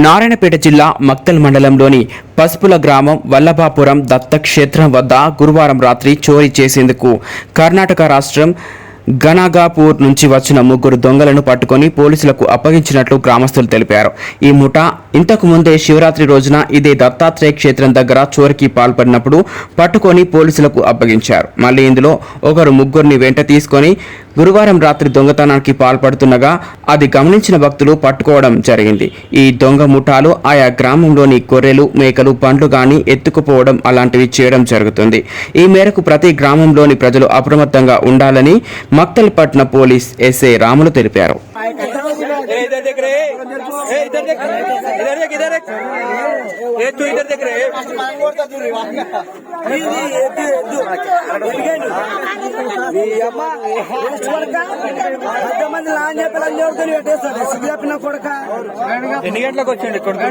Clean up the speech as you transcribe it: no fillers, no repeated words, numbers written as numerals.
నారాయణపేట జిల్లా మక్తల్ మండలంలోని పసుపుల గ్రామం వల్లభాపురం దత్తక్షేత్రం వద్ద గురువారం రాత్రి చోరీ చేసేందుకు కర్ణాటక రాష్ట్రం గనగాపూర్ నుంచి వచ్చిన ముగ్గురు దొంగలను పట్టుకొని పోలీసులకు అప్పగించినట్లు గ్రామస్తులు తెలిపారు. ఈ ముఠా ఇంతకు ముందే శివరాత్రి రోజున ఇదే దత్తాత్రేయ క్షేత్రం దగ్గర చోరీకి పాల్పడినప్పుడు పట్టుకొని పోలీసులకు అప్పగించారు. మళ్లీ ఇందులో ఒకరు ముగ్గురిని వెంట తీసుకొని గురువారం రాత్రి దొంగతనానికి పాల్పడుతుండగా అది గమనించిన భక్తులు పట్టుకోవడం జరిగింది. ఈ దొంగ ముఠాలు ఆయా గ్రామంలోని గొర్రెలు, మేకలు, పండ్లు గాని ఎత్తుకుపోవడం అలాంటివి చేయడం జరుగుతుంది. ఈ మేరకు ప్రతి గ్రామంలోని ప్రజలు అప్రమత్తంగా ఉండాలని మక్తల్ పట్న పోలీస్ ఎస్ఐ రాములు తెలిపారు. ఎన్ని గంటలకు వచ్చింది కొడుకు?